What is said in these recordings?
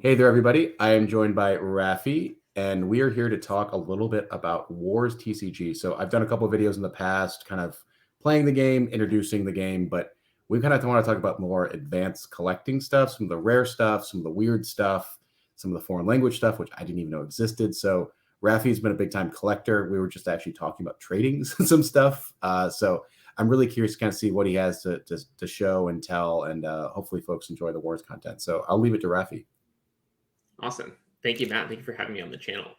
Hey there, everybody. I am joined by Raffi, and we are here to talk a little bit about Wars TCG. So I've done a couple of videos in the past, kind of playing the game, introducing the game, but we kind of want to talk about more advanced collecting stuff, some of the rare stuff, some of the weird stuff, some of the foreign language stuff, which I didn't even know existed. So Raffi's been a big time collector. We were just actually talking about trading some stuff. So I'm really curious to kind of see what he has to show and tell, and hopefully folks enjoy the Wars content. So I'll leave it to Raffi. Awesome. Thank you, Matt. Thank you for having me on the channel.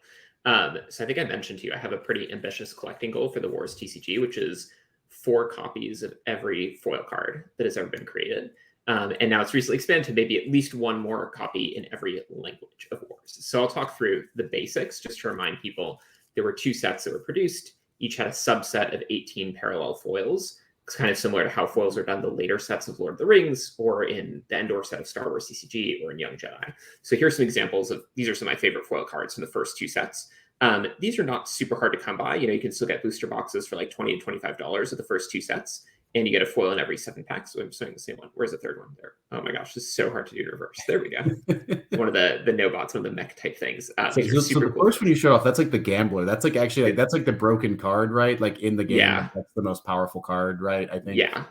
So I think I mentioned to you, I have a pretty ambitious collecting goal for the Wars TCG, which is 4 copies of every foil card that has ever been created. And now it's recently expanded to maybe at least 1 more copy in every language of Wars. So I'll talk through the basics just to remind people there were 2 sets that were produced. Each had a subset of 18 parallel foils. It's kind of similar to how foils are done in the later sets of Lord of the Rings or in the Endor set of Star Wars TCG or in Young Jedi. So here's some examples of, these are some of my favorite foil cards from the first 2 sets. These are not super hard to come by. You can still get booster boxes for like $20 to $25 of the first 2 sets. And you get a foil in every 7 packs. So I'm showing the same one. Where's the third one there? Oh my gosh, this is so hard to do in reverse. There we go. One of the no-bots, one of the mech type things. These are super the cool. first one you showed off, that's like the gambler. That's like actually that's like the broken card, right? Like in the game, Yeah. that's the most powerful card, right? I think. Yeah.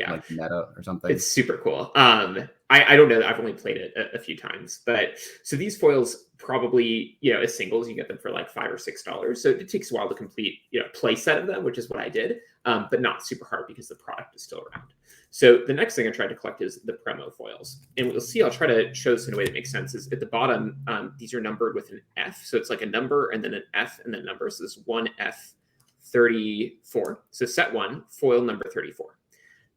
Like meta or something. It's super cool. I don't know. I've only played it a few times, but so these foils probably, as singles, you get them for like $5 or $6. So it takes a while to complete, play set of them, which is what I did, but not super hard because the product is still around. So the next thing I tried to collect is the promo foils. And what you'll see, I'll try to show this in a way that makes sense, is at the bottom, these are numbered with an F. So it's like a number and then an F and then a number. So this 1F34. So set 1, foil number 34.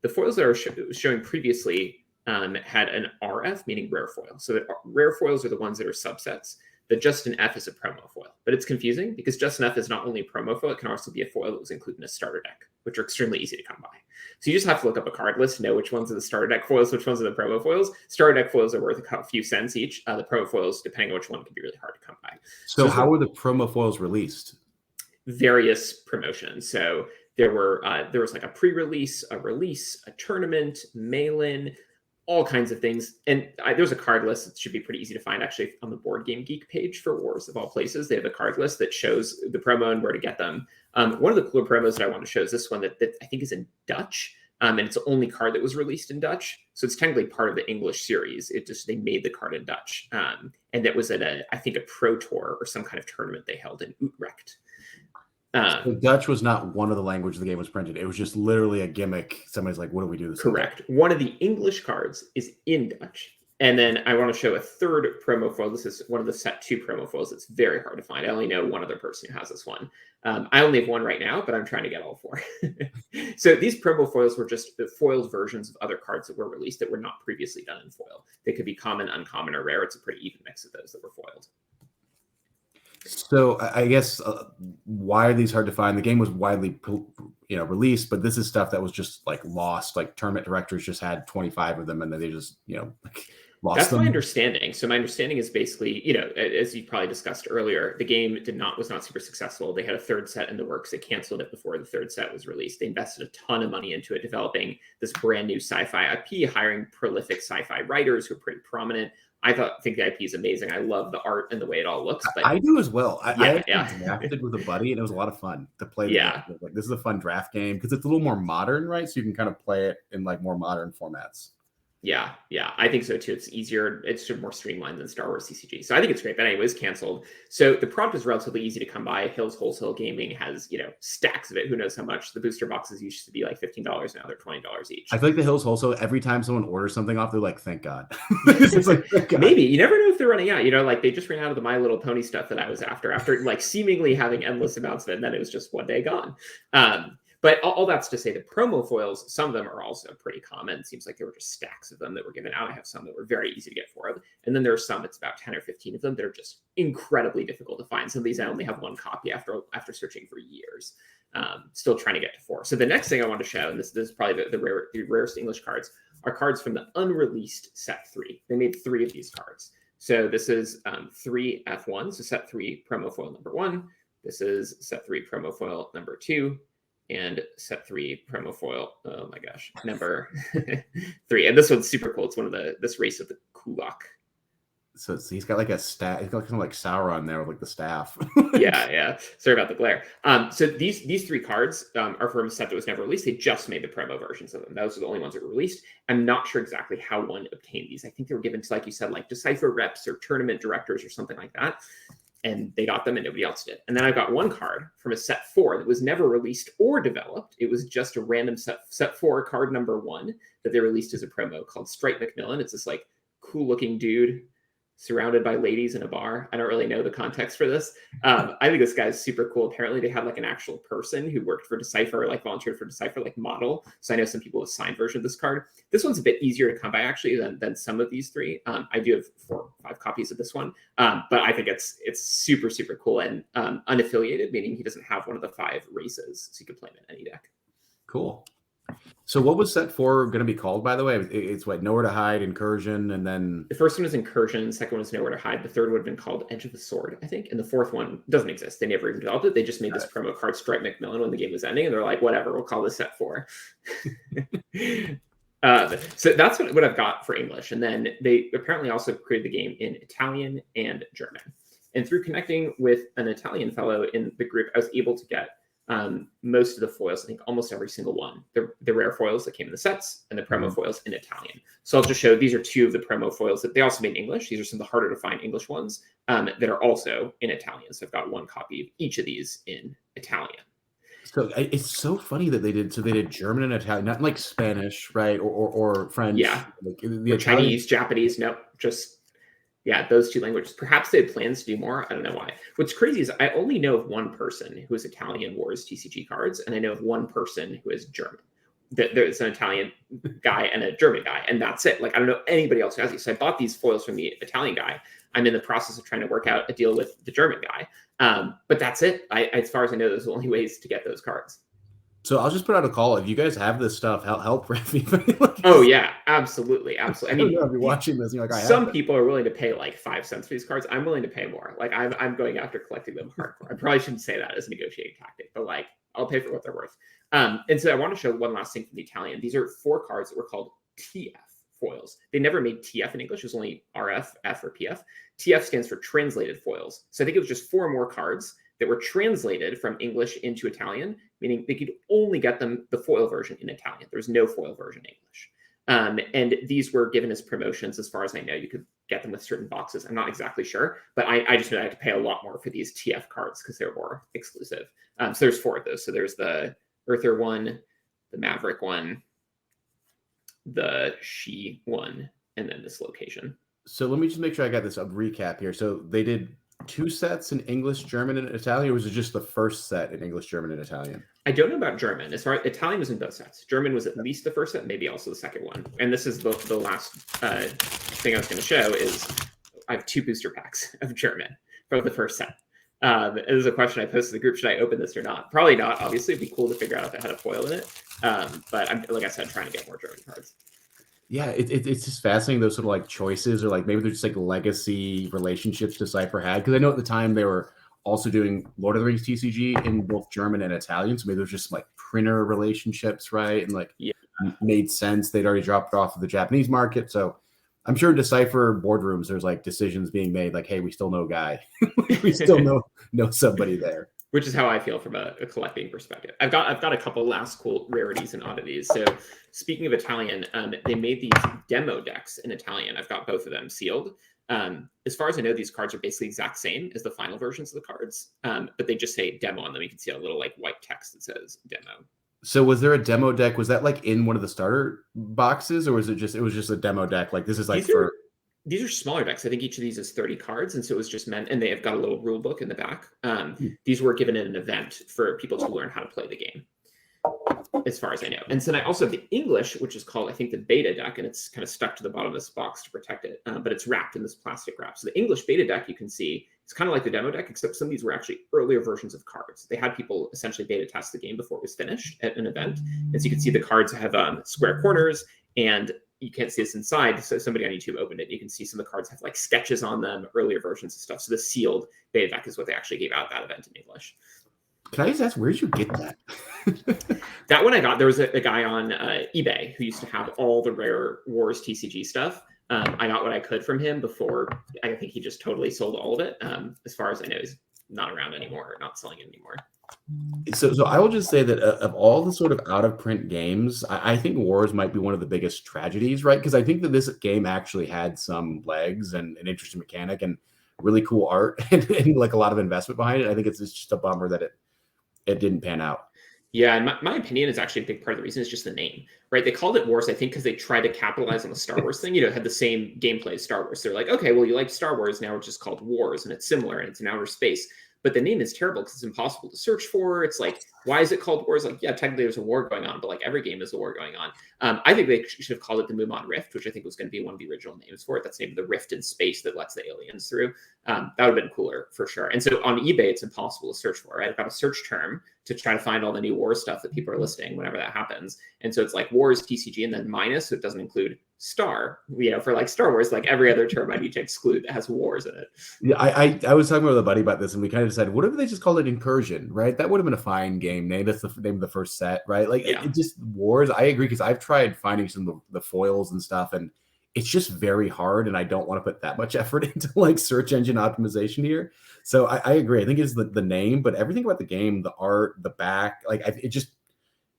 The foils that I was showing previously had an RF, meaning rare foil. So that rare foils are the ones that are subsets. The just an F is a promo foil. But it's confusing because just an F is not only a promo foil, it can also be a foil that was included in a starter deck, which are extremely easy to come by. So you just have to look up a card list to know which ones are the starter deck foils, which ones are the promo foils. Starter deck foils are worth a few cents each. The promo foils, depending on which one, can be really hard to come by. So how were the promo foils released? Various promotions. So there was like a pre-release, a release, a tournament, mail-in, all kinds of things. And there's a card list that should be pretty easy to find actually on the Board Game Geek page for Wars of all places. They have a card list that shows the promo and where to get them. One of the cooler promos that I want to show is this one that I think is in Dutch. And it's the only card that was released in Dutch. So it's technically part of the English series. They made the card in Dutch. And that was at I think a Pro Tour or some kind of tournament they held in Utrecht. So Dutch was not one of the languages the game was printed. It was just literally a gimmick. Somebody's like, what do we do this? Correct. One of the English cards is in Dutch. And then I want to show a third promo foil. This is one of the set 2 promo foils. It's very hard to find. I only know one other person who has this one. I only have one right now, but I'm trying to get all 4. So these promo foils were just the foiled versions of other cards that were released that were not previously done in foil. They could be common, uncommon, or rare. It's a pretty even mix of those that were foiled. So I guess why are these hard to find? The game was widely released, but this is stuff that was just like lost. Like tournament directors just had 25 of them, and then they just lost That's them. my understanding. So my understanding is basically, as you probably discussed earlier, the game was not super successful. They had a 3rd set in the works. They canceled it before the 3rd set was released. They invested a ton of money into it, developing this brand new sci-fi IP, hiring prolific sci-fi writers who are pretty prominent. I think the IP is amazing. I love the art and the way it all looks. But I do as well. I drafted with a buddy, and it was a lot of fun to play. Yeah, like this is a fun draft game because it's a little more modern, right? So you can kind of play it in like more modern formats. Yeah, I think so too. It's easier. It's more streamlined than Star Wars TCG. So I think it's great. But anyways, canceled. So the product is relatively easy to come by. Hills Wholesale Gaming has, stacks of it. Who knows how much? The booster boxes used to be like $15. Now they're $20 each. I feel like the Hills Wholesale, every time someone orders something off, they're like, thank God. Thank God. Maybe. You never know if they're running out. Like they just ran out of the My Little Pony stuff that I was after like seemingly having endless amounts of it. And then it was just one day gone. But all that's to say the promo foils, some of them are also pretty common. It seems like there were just stacks of them that were given out. I have some that were very easy to get 4 of. And then there are some, it's about 10 or 15 of them that are just incredibly difficult to find. Some of these I only have 1 copy after searching for years. Still trying to get to 4. So the next thing I want to show, and this is probably the rarest English cards, are cards from the unreleased set 3. They made 3 of these cards. So this is 3 F1, so set 3 promo foil number 1. This is set 3 promo foil number 2. And set 3 promo foil. Oh my gosh, number 3. And this one's super cool. It's one of this race of the Kulak. So he's got like a staff. He's got kind of like Sauron there with like the staff. Yeah. Sorry about the glare. So these three cards are from a set that was never released. They just made the promo versions of them. Those are the only ones that were released. I'm not sure exactly how one obtained these. I think they were given to, like you said, like Decipher reps or tournament directors or something like that. And they got them and nobody else did. And then I got one card from a set 4 that was never released or developed. It was just a random set 4 card number 1 that they released as a promo called Stripe McMillan. It's this like cool looking dude surrounded by ladies in a bar. I don't really know the context for this. I think this guy's super cool. Apparently they had like an actual person who worked for Decipher, like volunteered for Decipher, like model. So I know some people have signed version of this card. This one's a bit easier to come by actually than some of these three. I do have 4 or 5 copies of this one, but I think it's super, super cool and unaffiliated, meaning he doesn't have one of the 5 races. So you can play him in any deck. Cool. So what was set 4 going to be called, by the way? It's what, Nowhere to Hide, Incursion, and then... The first one is Incursion, the second one is Nowhere to Hide, the third would have been called Edge of the Sword, I think, and the fourth one doesn't exist. They never even developed it. They just made this promo card Stripe McMillan when the game was ending, and they're like, whatever, we'll call this set 4. So that's what I've got for English, and then they apparently also created the game in Italian and German. And through connecting with an Italian fellow in the group, I was able to get most of the foils, I think almost every single one, the rare foils that came in the sets and the promo foils in Italian. So I'll just show, these are 2 of the promo foils that they also made in English. These are some of the harder to find English ones that are also in Italian. So I've got 1 copy of each of these in Italian. So it's so funny that they did German and Italian, not like Spanish, right? Or French. Yeah. Like or Chinese, Japanese, nope, just... Yeah, those 2 languages. Perhaps they had plans to do more. I don't know why. What's crazy is I only know of 1 person who has Italian Wars TCG cards, and I know of 1 person who is German. There's an Italian guy and a German guy, and that's it. Like, I don't know anybody else who has these. So I bought these foils from the Italian guy. I'm in the process of trying to work out a deal with the German guy. But that's it. As far as I know, those are the only ways to get those cards. So I'll just put out a call. If you guys have this stuff, help Raffi. Oh yeah, absolutely. I mean, if you're watching this, you're like, some people are willing to pay like 5 cents for these cards. I'm willing to pay more. Like I'm going after collecting them hardcore. I probably shouldn't say that as a negotiating tactic, but like I'll pay for what they're worth. And so I want to show one last thing from the Italian. These are 4 cards that were called TF foils. They never made TF in English. It was only RF, F, or PF. TF stands for translated foils. So I think it was just 4 more cards that were translated from English into Italian, meaning they could only get them the foil version in Italian. There's no foil version in English. And these were given as promotions, as far as I know. You could get them with certain boxes. I'm not exactly sure, but I just know I had to pay a lot more for these TF cards because they're more exclusive. So there's 4 of those. So there's the Earther one, the Maverick one, the She one, and then this location. So let me just make sure I got this recap here. So they did 2 sets in English, German, and Italian, or was it just the first set in English, German, and Italian? I don't know about German. As far as Italian was in both sets. German was at least the first set, maybe also the second one. And this is the last thing I was going to show is I have 2 booster packs of German from the first set. It was a question I posted in the group. Should I open this or not? Probably not. Obviously, it'd be cool to figure out if it had a foil in it. But I'm, like I said, trying to get more German cards. Yeah, it's just fascinating, those sort of like choices, or like maybe they're just like legacy relationships Decipher had. Because I know at the time they were also doing Lord of the Rings TCG in both German and Italian. So maybe there's just like printer relationships, right? And like made sense. They'd already dropped it off of the Japanese market. So I'm sure in Decipher boardrooms, there's like decisions being made like, hey, we still know a guy. We still know somebody there. Which is how I feel from a collecting perspective. I've got a couple last cool rarities and oddities. So speaking of Italian, they made these demo decks in Italian. I've got both of them sealed. As far as I know, these cards are basically exact same as the final versions of the cards, but they just say demo on them. You can see a little like white text that says demo. So was there a demo deck? Was that like in one of the starter boxes, or was it just a demo deck? Like this is like these are smaller decks. I think each of these is 30 cards. And so it was just meant, and they have got a little rule book in the back. These were given at an event for people to learn how to play the game, as far as I know. And so I also have the English, which is called, I think, the beta deck, and it's kind of stuck to the bottom of this box to protect it, but it's wrapped in this plastic wrap. So the English beta deck, you can see, it's kind of like the demo deck, except some of these were actually earlier versions of cards. They had people essentially beta test the game before it was finished at an event. And so you can see the cards have square corners, and you can't see this inside. So somebody on YouTube opened it. You can see some of the cards have like sketches on them, earlier versions of stuff. So the sealed beta deck is what they actually gave out at that event in English. Can I just ask, where did you get that? That one I got, there was a guy on eBay who used to have all the rare Wars TCG stuff. I got what I could from him before. I think he just totally sold all of it. As far as I know, he's not around anymore or not selling it anymore. So I will just say that of all the sort of out of print games, I think Wars might be one of the biggest tragedies, right? Because I think that this game actually had some legs and an interesting mechanic and really cool art and like a lot of investment behind it. I think it's just a bummer that it didn't pan out. Yeah, and my opinion is actually a big part of the reason is just the name, right? They called it Wars, I think, because they tried to capitalize on the Star Wars thing. Had the same gameplay as Star Wars. They're like, okay, well, you like Star Wars, now it's just called Wars, and it's similar, and it's in outer space. But the name is terrible because it's impossible to search for. It's like, why is it called Wars? Like, yeah, technically there's a war going on, but like every game is a war going on. I think they should have called it the Muman Rift, which I think was going to be one of the original names for it. That's the name of the rift in space that lets the aliens through. That would have been cooler for sure. And so on eBay, it's impossible to search for, right? I've got a search term to try to find all the new war stuff that people are listing whenever that happens. And so it's like Wars TCG and then minus, so it doesn't include star, for like Star Wars, like every other term I need to exclude that has wars in it. Yeah, I was talking with a buddy about this, and we kind of decided, what if they just called it Incursion, right? That would have been a fine game name. That's the name of the first set, right? Like, Yeah. it just Wars. I agree, because I've tried finding some of the foils and stuff, and it's just very hard, and I don't want to put that much effort into like search engine optimization here. So I agree. I think it's the name, but everything about the game, the art, the back, like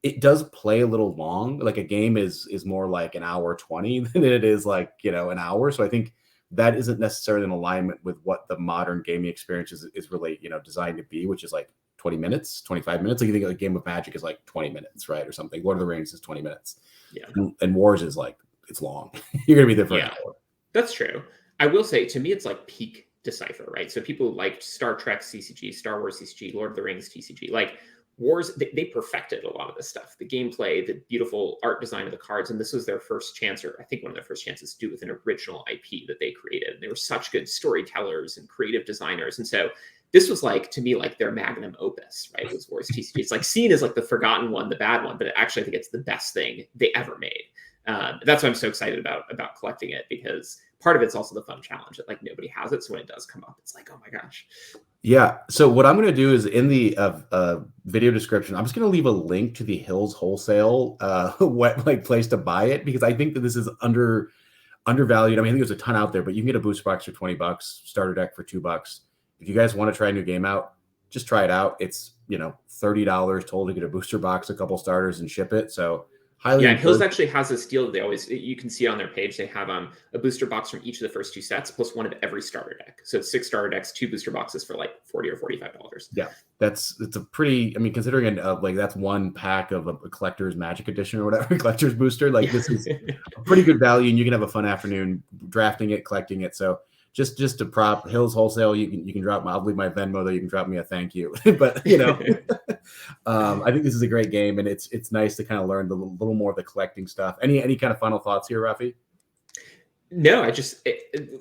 it does play a little long. Like a game is more like an hour 20 than it is like, an hour. So I think that isn't necessarily in alignment with what the modern gaming experience is really, designed to be, which is like 20 minutes, 25 minutes. Like you think a game of Magic is like 20 minutes, right? Or something. Lord of the Rings is 20 minutes. Yeah. And Wars is like, it's long. You're going to be there for an hour. That's true. I will say, to me, it's like peak Decipher, right? So people liked Star Trek CCG, Star Wars CCG, Lord of the Rings TCG. Like Wars, they perfected a lot of this stuff. The gameplay, the beautiful art design of the cards. And this was their first chance, or I think one of their first chances to do with an original IP that they created. They were such good storytellers and creative designers. And so this was like, to me, like their magnum opus, right? It was Wars TCG. It's like seen as like the forgotten one, the bad one, but actually I think it's the best thing they ever made. That's why I'm so excited about collecting it, because part of it's also the fun challenge that like nobody has it. So when it does come up, it's like, oh my gosh. Yeah. So what I'm going to do is in the video description, I'm just going to leave a link to the Hills Wholesale place to buy it, because I think that this is undervalued. I mean, I think there's a ton out there, but you can get a booster box for $20, starter deck for $2. If you guys want to try a new game out, just try it out. It's $30 total to get a booster box, a couple starters, and ship it. So highly. Yeah, Hills actually has this deal that they always, you can see on their page, they have a booster box from each of the first 2 sets plus one of every starter deck. So it's 6 starter decks, 2 booster boxes for like $40 or $45. Yeah, it's a pretty, I mean, considering like that's one pack of a collector's Magic edition or whatever, collector's booster, like this is a pretty good value, and you can have a fun afternoon drafting it, collecting it. So just to prop Hills Wholesale, you can drop I'll leave my Venmo there. You can drop me a thank you. But I think this is a great game, and it's nice to kind of learn a little more of the collecting stuff. Any kind of final thoughts here, Raffi? No,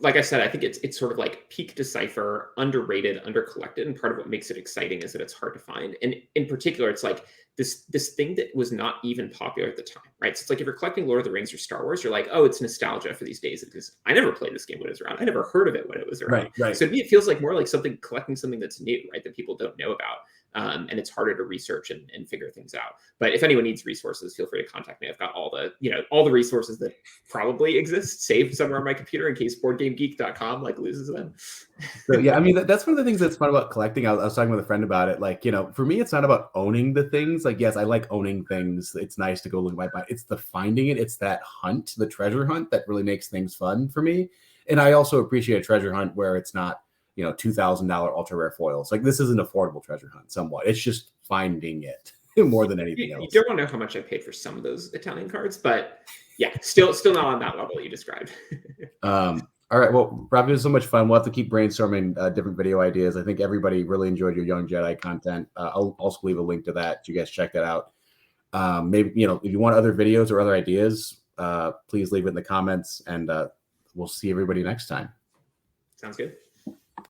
like I said, I think it's sort of like peak Decipher, underrated, undercollected, and part of what makes it exciting is that it's hard to find. And in particular, it's like this thing that was not even popular at the time, right? So it's like if you're collecting Lord of the Rings or Star Wars, you're like, oh, it's nostalgia for these days, because I never played this game when it was around. I never heard of it when it was around. Right. So to me, it feels like more like collecting something that's new, right? That people don't know about. And it's harder to research and figure things out. But if anyone needs resources, feel free to contact me. I've got all the resources that probably exist saved somewhere on my computer in case boardgamegeek.com loses them. So, yeah, I mean, that's one of the things that's fun about collecting. I was talking with a friend about it. Like, for me, it's not about owning the things. Like, yes, I like owning things. It's nice to go look at my. It's the finding it. It's that hunt, the treasure hunt, that really makes things fun for me. And I also appreciate a treasure hunt where it's not $2,000 ultra rare foils. Like, this is an affordable treasure hunt somewhat. It's just finding it more than anything else. You don't want to know how much I paid for some of those Italian cards, but yeah, still not on that level you described. All right. Well, Rob, it was so much fun. We'll have to keep brainstorming different video ideas. I think everybody really enjoyed your Young Jedi content. I'll also leave a link to that so you guys check that out. Maybe, if you want other videos or other ideas, please leave it in the comments, and we'll see everybody next time. Sounds good.